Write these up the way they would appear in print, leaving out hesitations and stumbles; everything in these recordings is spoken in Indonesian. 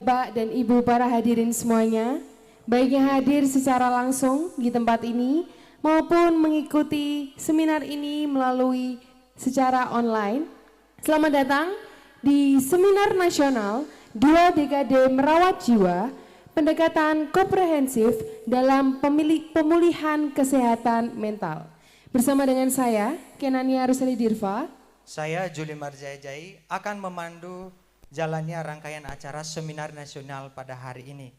Bapak dan Ibu para hadirin semuanya, baik yang hadir secara langsung di tempat ini maupun mengikuti seminar ini melalui secara online. Selamat datang di Seminar Nasional 2 Dekade Merawat Jiwa, Pendekatan Komprehensif dalam Pemulihan Kesehatan Mental. Bersama dengan saya, Kenania Ruseli Dirva. Saya Juli Marjayajai akan memandu jalannya rangkaian acara Seminar Nasional pada hari ini.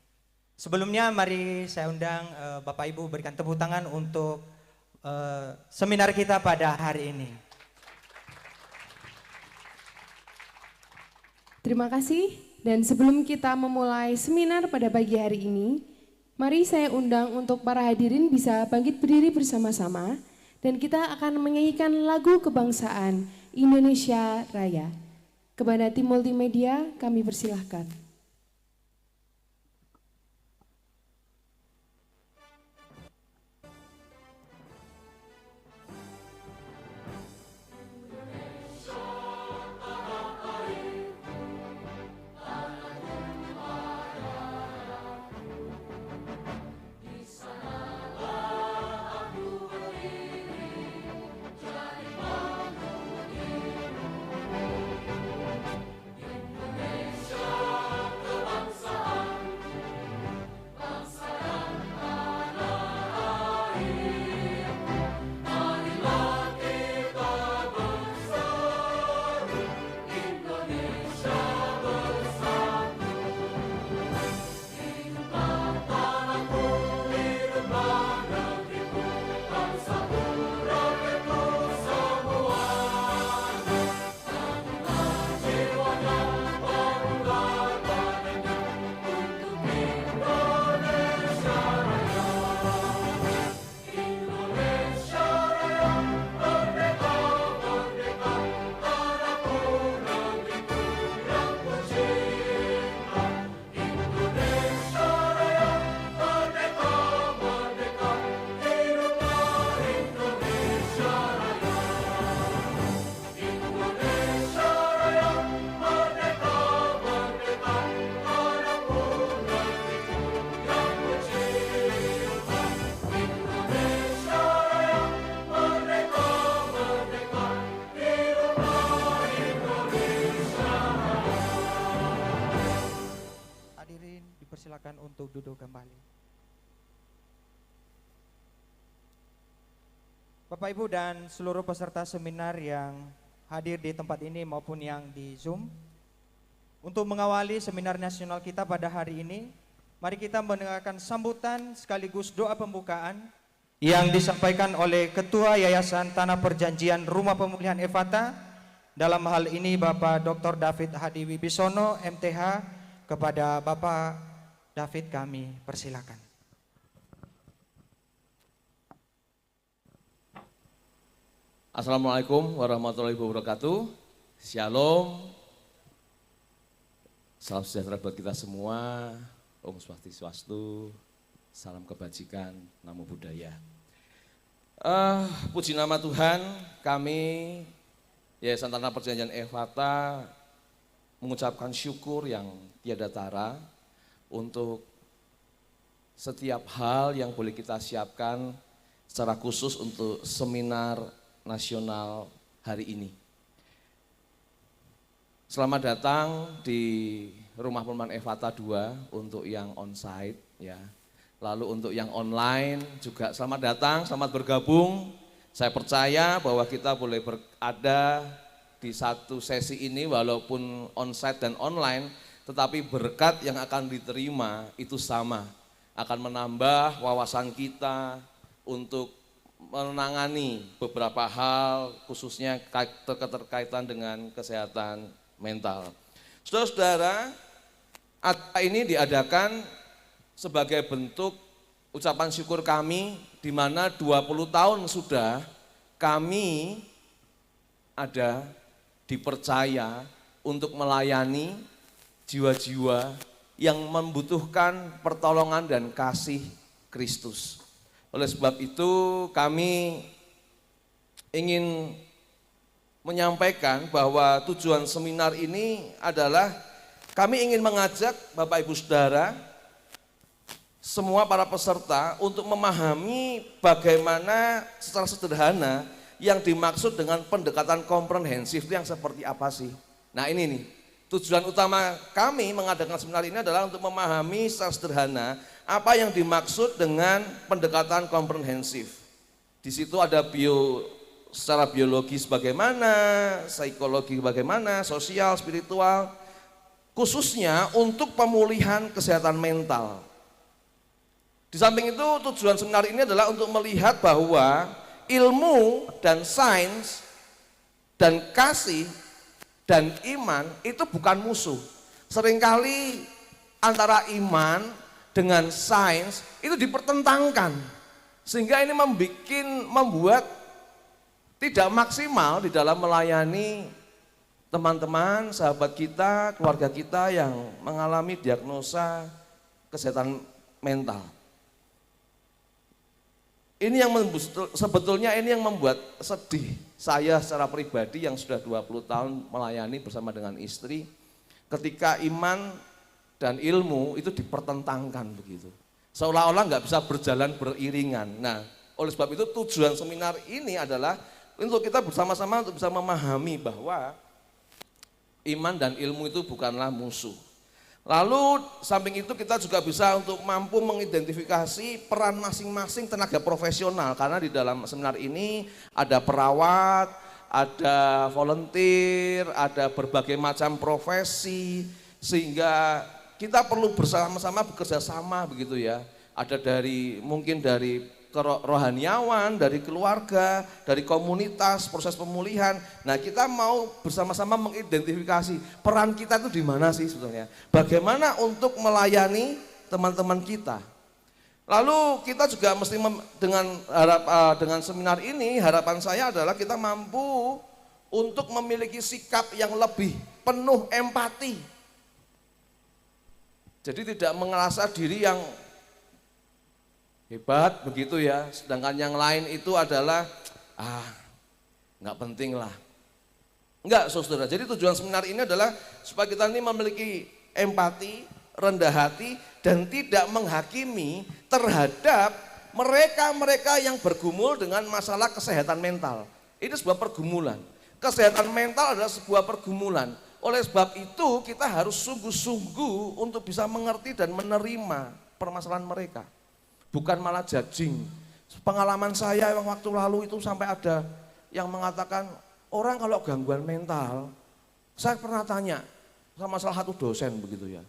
Sebelumnya mari saya undang Bapak Ibu berikan tepuk tangan untuk seminar kita pada hari ini. Terima kasih, dan sebelum kita memulai seminar pada pagi hari ini, mari saya undang untuk para hadirin bisa bangkit berdiri bersama-sama dan kita akan menyanyikan lagu kebangsaan Indonesia Raya. Kepada tim multimedia kami persilahkan. Silakan untuk duduk kembali. Bapak Ibu dan seluruh peserta seminar yang hadir di tempat ini maupun yang di Zoom, untuk mengawali seminar nasional kita pada hari ini, mari kita mendengarkan sambutan sekaligus doa pembukaan yang disampaikan oleh Ketua Yayasan Tanah Perjanjian Rumah Pemulihan Efata, dalam hal ini Bapak Dr. David Hadi Wibisono MTH. Kepada Bapak David kami persilakan. Assalamualaikum warahmatullahi wabarakatuh. Shalom. Salam sejahtera buat kita semua. Om Swastiastu. Salam kebajikan, namo buddhaya. Puji nama Tuhan, kami Yayasan Tanah Perjanjian Efata mengucapkan syukur yang tiada tara untuk setiap hal yang boleh kita siapkan secara khusus untuk seminar nasional hari ini. Selamat datang di Rumah Pemulihan Efata 2 untuk yang onsite ya. Lalu untuk yang online juga selamat datang, selamat bergabung. Saya percaya bahwa kita boleh berada di satu sesi ini walaupun onsite dan online, tetapi berkat yang akan diterima itu sama, akan menambah wawasan kita untuk menangani beberapa hal khususnya keterkaitan dengan kesehatan mental. Saudara-saudara, acara ini diadakan sebagai bentuk ucapan syukur kami di mana 20 tahun sudah kami ada dipercaya untuk melayani jiwa-jiwa yang membutuhkan pertolongan dan kasih Kristus. Oleh sebab itu kami ingin menyampaikan bahwa tujuan seminar ini adalah kami ingin mengajak Bapak Ibu Saudara, semua para peserta untuk memahami bagaimana secara sederhana yang dimaksud dengan pendekatan komprehensif itu yang seperti apa sih. Nah ini nih, tujuan utama kami mengadakan seminar ini adalah untuk memahami secara sederhana apa yang dimaksud dengan pendekatan komprehensif. Di situ ada secara biologis bagaimana, psikologi bagaimana, sosial, spiritual, khususnya untuk pemulihan kesehatan mental. Di samping itu tujuan seminar ini adalah untuk melihat bahwa ilmu dan sains dan kasih dan iman itu bukan musuh. Seringkali antara iman dengan sains itu dipertentangkan, sehingga ini membuat tidak maksimal di dalam melayani teman-teman, sahabat kita, keluarga kita yang mengalami diagnosa kesehatan mental. Ini yang sebetulnya ini yang membuat sedih saya secara pribadi yang sudah 20 tahun melayani bersama dengan istri, ketika iman dan ilmu itu dipertentangkan begitu. Seolah-olah nggak bisa berjalan beriringan. Nah, oleh sebab itu tujuan seminar ini adalah untuk kita bersama-sama untuk bisa memahami bahwa iman dan ilmu itu bukanlah musuh. Lalu samping itu kita juga bisa untuk mampu mengidentifikasi peran masing-masing tenaga profesional, karena di dalam seminar ini ada perawat, ada volunteer, ada berbagai macam profesi, sehingga kita perlu bersama-sama bekerja sama begitu ya. Ada mungkin dari kerohaniawan, dari keluarga, dari komunitas, proses pemulihan. Nah, kita mau bersama-sama mengidentifikasi peran kita itu di mana sih sebetulnya. Bagaimana untuk melayani teman-teman kita. Lalu kita juga mesti dengan seminar ini, harapan saya adalah kita mampu untuk memiliki sikap yang lebih penuh empati. Jadi tidak merasa diri yang hebat begitu ya, sedangkan yang lain itu adalah nggak penting lah. Enggak, saudara. Jadi tujuan seminar ini adalah supaya kita ini memiliki empati, rendah hati, dan tidak menghakimi terhadap mereka-mereka yang bergumul dengan masalah kesehatan mental. Ini sebuah pergumulan. Kesehatan mental adalah sebuah pergumulan. Oleh sebab itu kita harus sungguh-sungguh untuk bisa mengerti dan menerima permasalahan mereka. Bukan malah judging. Pengalaman saya yang waktu lalu itu sampai ada yang mengatakan, orang kalau gangguan mental, saya pernah tanya sama salah satu dosen begitu ya,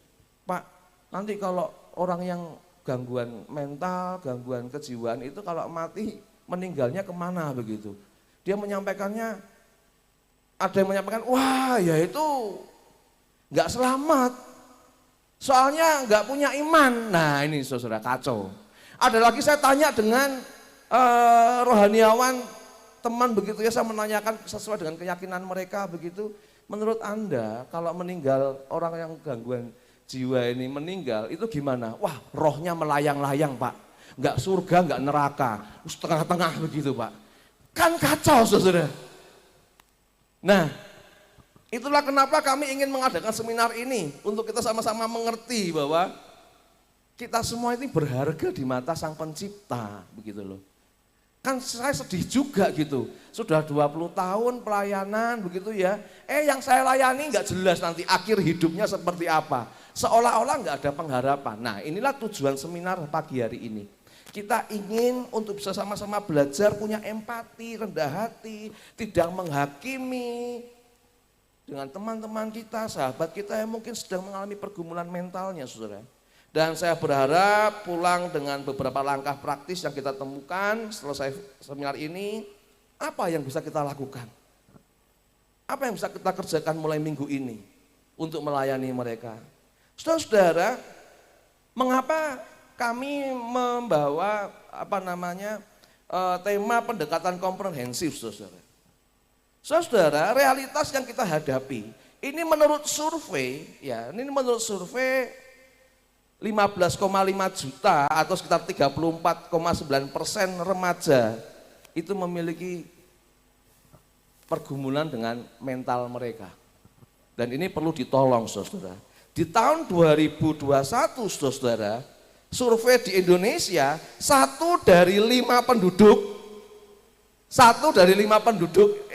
Pak, nanti kalau orang yang gangguan mental, gangguan kejiwaan itu kalau mati meninggalnya kemana begitu. Dia menyampaikannya, ada yang menyampaikan, wah ya itu nggak selamat, soalnya nggak punya iman. Nah ini saudara, kacau. Ada lagi saya tanya dengan rohaniawan teman begitu ya, saya menanyakan sesuai dengan keyakinan mereka begitu. Menurut Anda kalau meninggal orang yang gangguan jiwa ini meninggal itu gimana? Wah, rohnya melayang-layang Pak, nggak surga nggak neraka, tengah-tengah begitu Pak. Kan kacau saudara. Nah, itulah kenapa kami ingin mengadakan seminar ini, untuk kita sama-sama mengerti bahwa kita semua ini berharga di mata Sang Pencipta, begitu loh. Kan saya sedih juga gitu, sudah 20 tahun pelayanan begitu ya, yang saya layani nggak jelas nanti akhir hidupnya seperti apa. Seolah-olah nggak ada pengharapan. Nah inilah tujuan seminar pagi hari ini. Kita ingin untuk bisa sama-sama belajar punya empati, rendah hati, tidak menghakimi dengan teman-teman kita, sahabat kita yang mungkin sedang mengalami pergumulan mentalnya, saudara. Dan saya berharap pulang dengan beberapa langkah praktis yang kita temukan selesai seminar ini, apa yang bisa kita lakukan? Apa yang bisa kita kerjakan mulai minggu ini untuk melayani mereka? Saudara-saudara, mengapa kami membawa tema pendekatan komprehensif, saudara? Saudara, realitas yang kita hadapi, ini menurut survei, 15,5 juta atau sekitar 34,9% remaja itu memiliki pergumulan dengan mental mereka. Dan ini perlu ditolong saudara. Di tahun 2021, saudara-saudara, survei di Indonesia, 1 dari 5 penduduk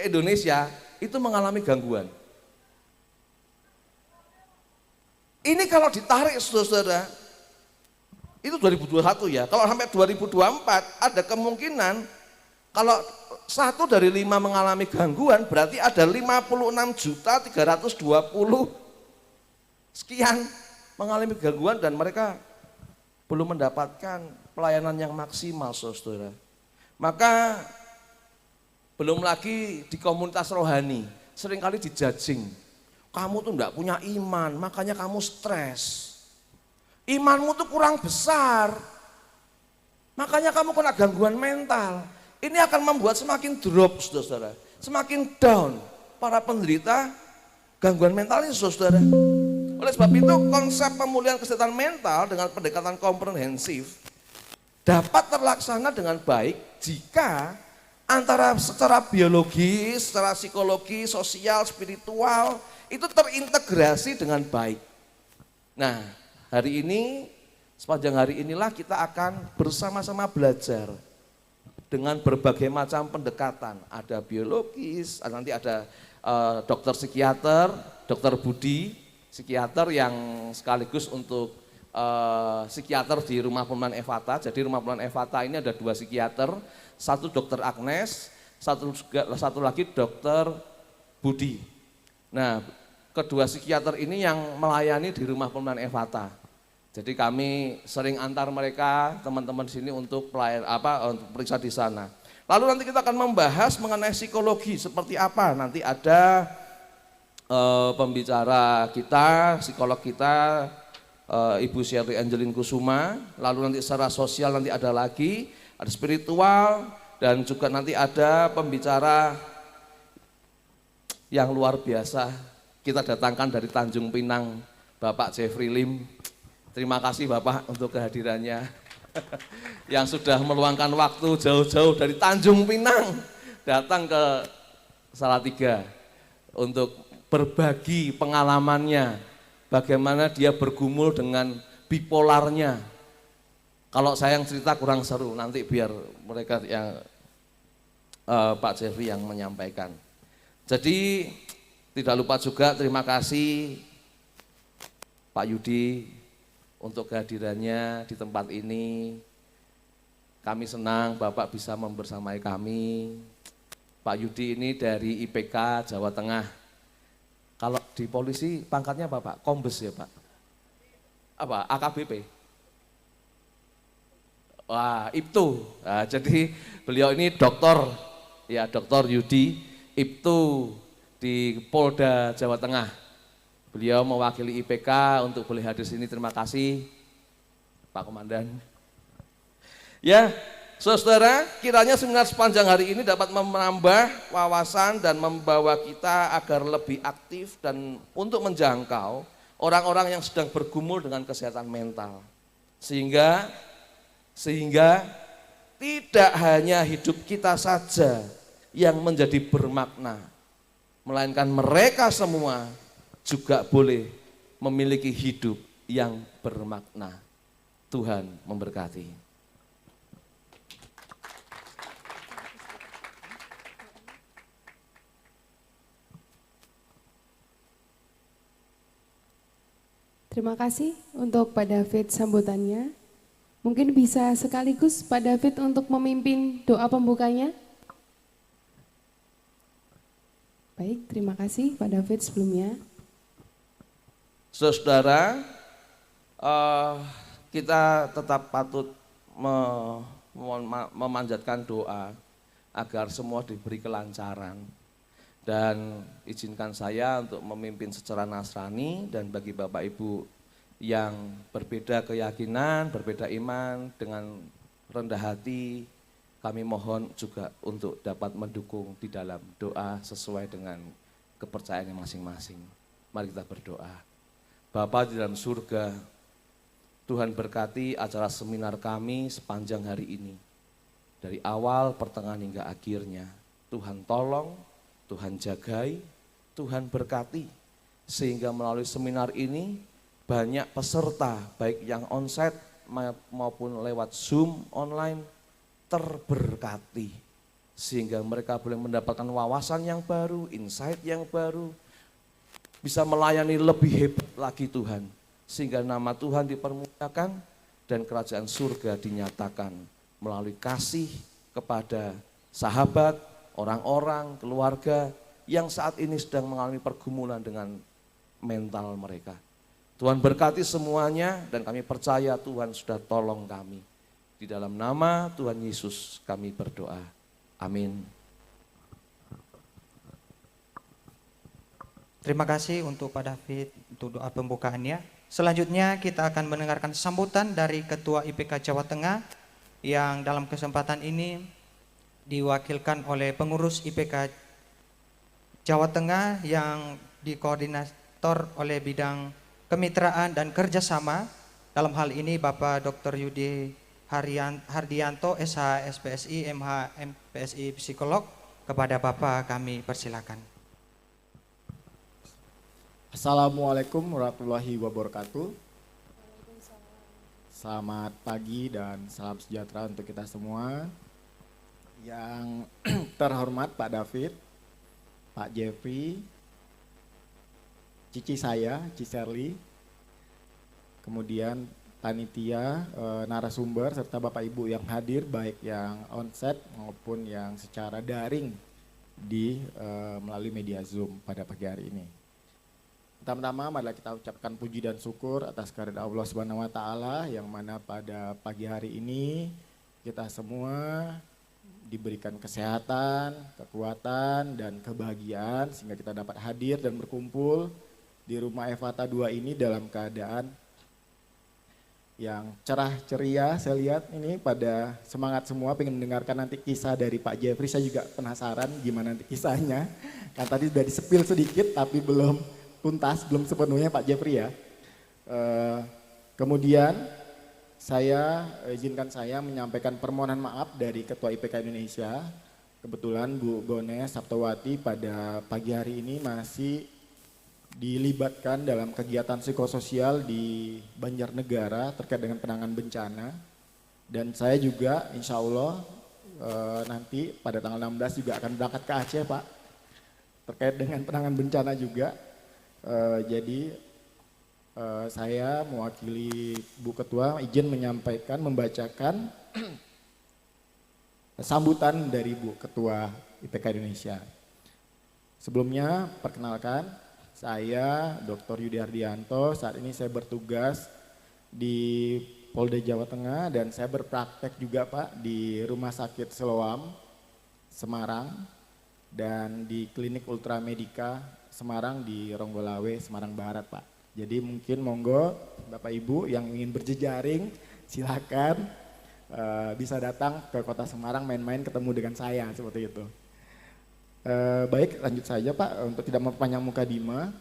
Indonesia itu mengalami gangguan. Ini kalau ditarik, saudara-saudara, itu 2021 ya. Kalau sampai 2024 ada kemungkinan kalau 1 dari 5 mengalami gangguan, berarti ada 56.320 sekian mengalami gangguan dan mereka belum mendapatkan pelayanan yang maksimal, saudara. Maka belum lagi di komunitas rohani, seringkali dijudging. Kamu tuh enggak punya iman, makanya kamu stres. Imanmu tuh kurang besar, makanya kamu kena gangguan mental. Ini akan membuat semakin drop, saudara, semakin down para penderita gangguan mental ini, saudara. Oleh sebab itu konsep pemulihan kesehatan mental dengan pendekatan komprehensif dapat terlaksana dengan baik jika antara secara biologis, secara psikologi, sosial, spiritual itu terintegrasi dengan baik. Nah, hari ini, sepanjang hari inilah kita akan bersama-sama belajar dengan berbagai macam pendekatan. Ada biologis, nanti ada dokter psikiater, dokter Budi, psikiater yang sekaligus untuk psikiater di Rumah Pemulihan Efata. Jadi Rumah Pemulihan Efata ini ada 2 psikiater, satu dokter Agnes, satu lagi dokter Budi. Nah, kedua psikiater ini yang melayani di Rumah Pemulihan Efata. Jadi kami sering antar mereka, teman-teman sini untuk untuk periksa di sana. Lalu nanti kita akan membahas mengenai psikologi seperti apa. Nanti ada pembicara kita, psikolog kita, Ibu Sherry Angelin Kusuma. Lalu nanti secara sosial nanti ada lagi, ada spiritual, dan juga nanti ada pembicara yang luar biasa. Kita datangkan dari Tanjung Pinang, Bapak Jeffrey Lim. Terima kasih Bapak untuk kehadirannya. Yang sudah meluangkan waktu jauh-jauh dari Tanjung Pinang datang ke Salatiga untuk berbagi pengalamannya, bagaimana dia bergumul dengan bipolarnya. Kalau saya yang cerita kurang seru, nanti biar mereka yang Pak Jeffrey yang menyampaikan. Jadi tidak lupa juga terima kasih Pak Yudi untuk kehadirannya di tempat ini. Kami senang Bapak bisa membersamai kami. Pak Yudi ini dari IPK Jawa Tengah. Kalau di polisi pangkatnya apa Pak? Kombes ya Pak? Apa? AKBP? Wah, IPTU. Nah, jadi beliau ini doktor, ya Doktor Yudi, IPTU di Polda Jawa Tengah. Beliau mewakili IPK untuk boleh hadir sini. Terima kasih Pak Komandan. Ya, saudara, kiranya seminar sepanjang hari ini dapat menambah wawasan dan membawa kita agar lebih aktif dan untuk menjangkau orang-orang yang sedang bergumul dengan kesehatan mental. Sehingga tidak hanya hidup kita saja yang menjadi bermakna, melainkan mereka semua juga boleh memiliki hidup yang bermakna. Tuhan memberkati. Terima kasih untuk Pak David sambutannya. Mungkin bisa sekaligus Pak David untuk memimpin doa pembukanya. Baik, terima kasih Pak David sebelumnya. Saudara, kita tetap patut memanjatkan doa agar semua diberi kelancaran. Dan izinkan saya untuk memimpin secara Nasrani, dan bagi Bapak Ibu yang berbeda keyakinan, berbeda iman, dengan rendah hati, kami mohon juga untuk dapat mendukung di dalam doa sesuai dengan kepercayaannya masing-masing. Mari kita berdoa. Bapa di dalam surga, Tuhan berkati acara seminar kami sepanjang hari ini. Dari awal, pertengahan hingga akhirnya. Tuhan tolong, Tuhan jagai, Tuhan berkati. Sehingga melalui seminar ini banyak peserta baik yang onsite maupun lewat Zoom online terberkati sehingga mereka boleh mendapatkan wawasan yang baru, insight yang baru, bisa melayani lebih hebat lagi Tuhan sehingga nama Tuhan dipermuliakan dan kerajaan surga dinyatakan melalui kasih kepada sahabat, orang-orang, keluarga yang saat ini sedang mengalami pergumulan dengan mental mereka. Tuhan berkati semuanya dan kami percaya Tuhan sudah tolong kami. Di dalam nama Tuhan Yesus kami berdoa. Amin. Terima kasih untuk Pak David untuk doa pembukaannya. Selanjutnya kita akan mendengarkan sambutan dari Ketua IPK Jawa Tengah yang dalam kesempatan ini diwakilkan oleh pengurus IPK Jawa Tengah yang dikoordinator oleh bidang kemitraan dan kerjasama. Dalam hal ini Bapak Dr. Yudi Hardianto, SH SPSI, MH MPSI Psikolog. Kepada Bapak kami persilakan. Assalamualaikum warahmatullahi wabarakatuh. Selamat pagi dan salam sejahtera untuk kita semua. Yang terhormat Pak David, Pak Jeffrey, cici saya, Cicerly, kemudian panitia, narasumber, serta Bapak Ibu yang hadir baik yang onsite maupun yang secara daring melalui media Zoom pada pagi hari ini. Pertama-tama marilah kita ucapkan puji dan syukur atas kehadirat Allah Subhanahu wa taala yang mana pada pagi hari ini kita semua diberikan kesehatan, kekuatan dan kebahagiaan sehingga kita dapat hadir dan berkumpul di rumah Evata 2 ini dalam keadaan yang cerah ceria. Saya lihat ini pada semangat semua pengen mendengarkan nanti kisah dari Pak Jeffrey. Saya juga penasaran gimana nanti kisahnya. Kan tadi sudah disepil sedikit tapi belum tuntas, belum sepenuhnya Pak Jeffrey ya. Kemudian izinkan saya menyampaikan permohonan maaf dari Ketua IPK Indonesia. Kebetulan Bu Gone Saptowati pada pagi hari ini masih dilibatkan dalam kegiatan psikososial di Banjarnegara terkait dengan penanganan bencana. Dan saya juga insya Allah nanti pada tanggal 16 juga akan berangkat ke Aceh Pak. Terkait dengan penanganan bencana juga. Saya mewakili Bu Ketua izin membacakan sambutan dari Bu Ketua IPK Indonesia. Sebelumnya perkenalkan, saya Dr. Yudi Hardianto, saat ini saya bertugas di Polda Jawa Tengah dan saya berpraktek juga Pak di Rumah Sakit Siloam, Semarang dan di Klinik Ultramedika Semarang di Ronggolawe, Semarang Barat Pak. Jadi mungkin monggo Bapak Ibu yang ingin berjejaring silakan bisa datang ke kota Semarang main-main ketemu dengan saya seperti itu. Baik lanjut saja Pak untuk tidak memperpanjang mukadimah.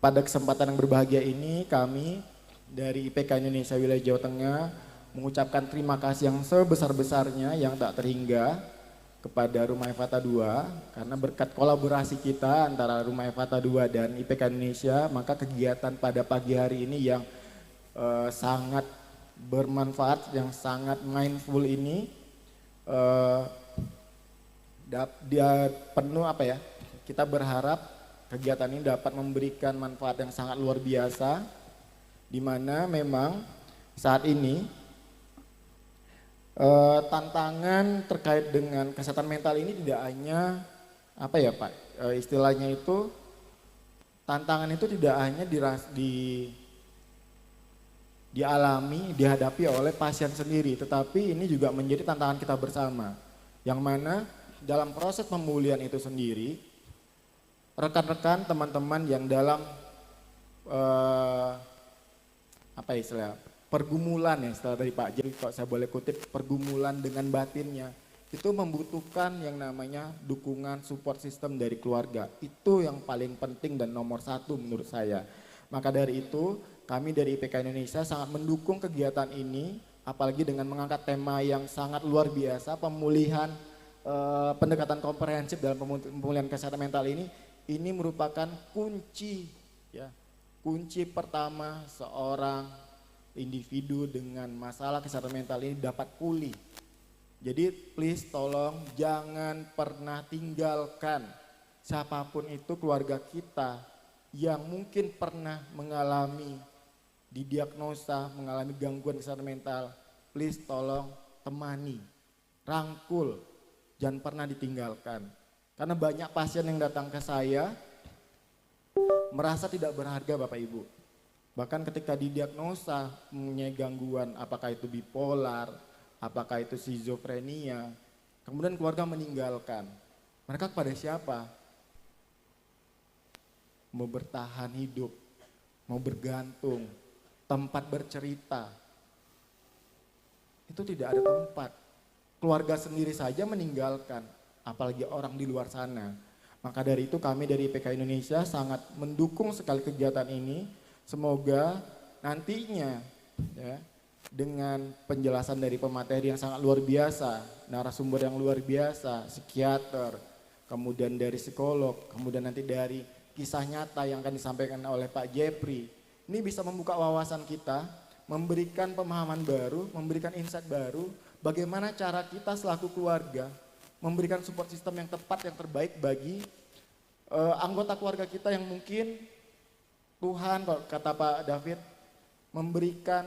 Pada kesempatan yang berbahagia ini kami dari IPK Indonesia Wilayah Jawa Tengah mengucapkan terima kasih yang sebesar-besarnya yang tak terhingga kepada Rumah Evata 2 karena berkat kolaborasi kita antara Rumah Evata 2 dan IPK Indonesia maka kegiatan pada pagi hari ini yang sangat bermanfaat, yang sangat mindful ini dia penuh kita berharap kegiatan ini dapat memberikan manfaat yang sangat luar biasa di mana memang saat ini tantangan terkait dengan kesehatan mental ini tidak hanya istilahnya itu tantangan itu tidak hanya dialami, dihadapi oleh pasien sendiri, tetapi ini juga menjadi tantangan kita bersama yang mana dalam proses pemulihan itu sendiri rekan-rekan teman-teman yang dalam pergumulan ya istilah dari Pak Jadi kalau saya boleh kutip pergumulan dengan batinnya itu membutuhkan yang namanya dukungan support system dari keluarga. Itu yang paling penting dan nomor satu menurut saya. Maka dari itu kami dari IPK Indonesia sangat mendukung kegiatan ini apalagi dengan mengangkat tema yang sangat luar biasa pemulihan pendekatan komprehensif dalam pemulihan kesehatan mental ini merupakan kunci ya kunci pertama seorang individu dengan masalah kesehatan mental ini dapat pulih. Jadi please tolong jangan pernah tinggalkan siapapun itu keluarga kita yang mungkin pernah mengalami didiagnosa mengalami gangguan kesehatan mental. Please tolong temani, rangkul, jangan pernah ditinggalkan. Karena banyak pasien yang datang ke saya merasa tidak berharga Bapak Ibu. Bahkan ketika didiagnosa mempunyai gangguan, apakah itu bipolar, apakah itu skizofrenia, kemudian keluarga meninggalkan. Mereka kepada siapa? Mau bertahan hidup, mau bergantung, tempat bercerita. Itu tidak ada tempat. Keluarga sendiri saja meninggalkan, apalagi orang di luar sana. Maka dari itu kami dari IPK Indonesia sangat mendukung sekali kegiatan ini. Semoga nantinya ya, dengan penjelasan dari pemateri yang sangat luar biasa, narasumber yang luar biasa, psikiater, kemudian dari psikolog, kemudian nanti dari kisah nyata yang akan disampaikan oleh Pak Jepri. Ini bisa membuka wawasan kita, memberikan pemahaman baru, memberikan insight baru, bagaimana cara kita selaku keluarga memberikan support system yang tepat, yang terbaik bagi anggota keluarga kita yang mungkin Tuhan, kata Pak David, memberikan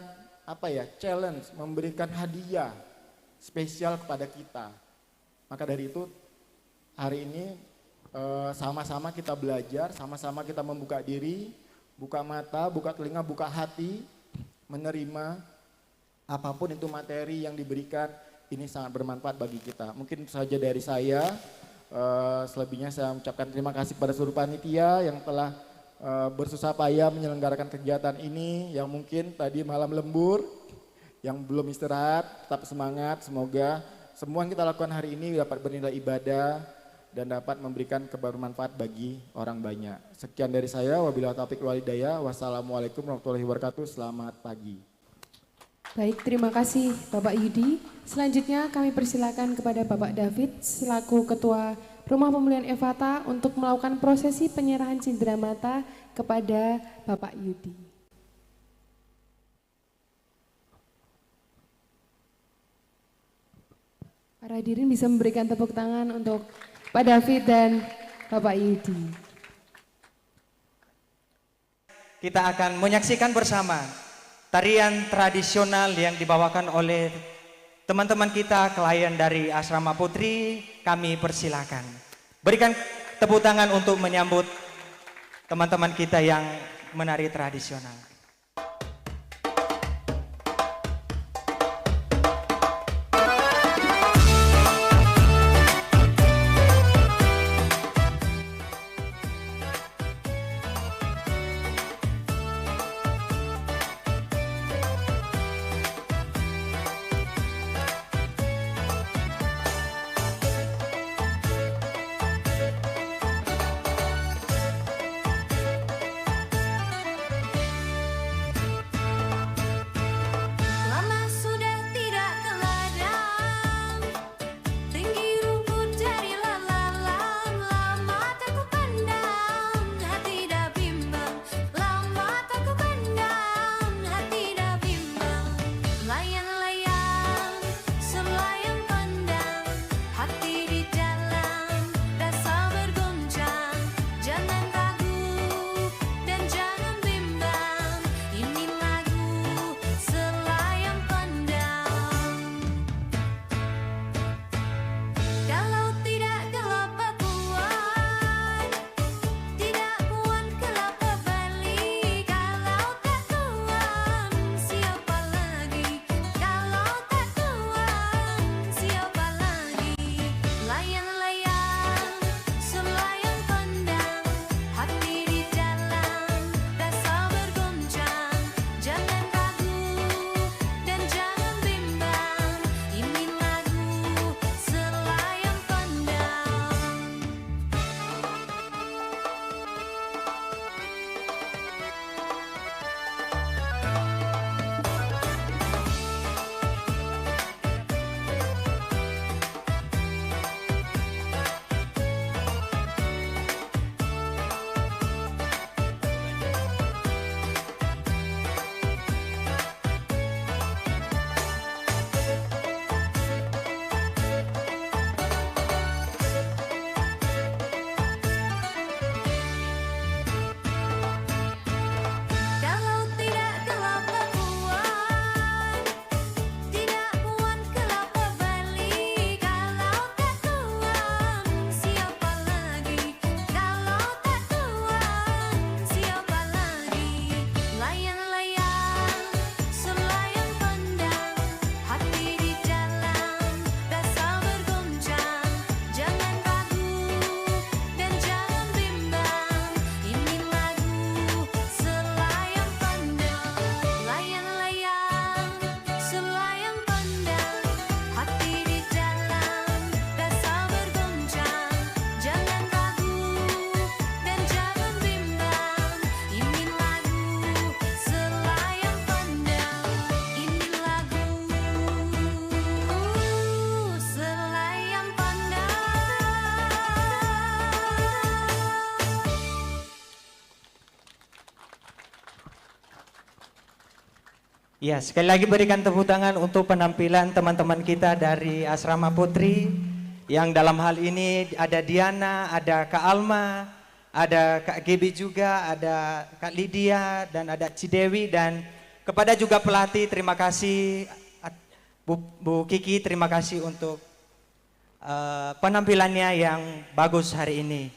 challenge, memberikan hadiah spesial kepada kita. Maka dari itu hari ini sama-sama kita belajar, sama-sama kita membuka diri, buka mata, buka telinga, buka hati, menerima apapun itu materi yang diberikan. Ini sangat bermanfaat bagi kita. Mungkin itu saja dari saya. Selebihnya saya ucapkan terima kasih kepada seluruh panitia yang telah bersusah payah menyelenggarakan kegiatan ini. Yang mungkin tadi malam lembur, yang belum istirahat, tetap semangat. Semoga semua yang kita lakukan hari ini dapat bernilai ibadah dan dapat memberikan kebermanfaat bagi orang banyak. Sekian dari saya. Wabillahi taufiq wal hidayah. Wassalamualaikum warahmatullahi wabarakatuh. Selamat pagi. Baik, terima kasih Bapak Yudi. Selanjutnya kami persilakan kepada Bapak David selaku Ketua Rumah Pemulihan Evata untuk melakukan prosesi penyerahan cindera mata kepada Bapak Yudi. Para hadirin bisa memberikan tepuk tangan untuk Pak David dan Bapak Yudi. Kita akan menyaksikan bersama tarian tradisional yang dibawakan oleh teman-teman kita, klien dari Asrama Putri. Kami persilakan. Berikan tepuk tangan untuk menyambut teman-teman kita yang menari tradisional. Ya, sekali lagi berikan tepuk tangan untuk penampilan teman-teman kita dari Asrama Putri yang dalam hal ini ada Diana, ada Kak Alma, ada Kak Gebi juga, ada Kak Lydia dan ada Cidewi, dan kepada juga pelatih terima kasih, Bu Kiki terima kasih untuk penampilannya yang bagus hari ini.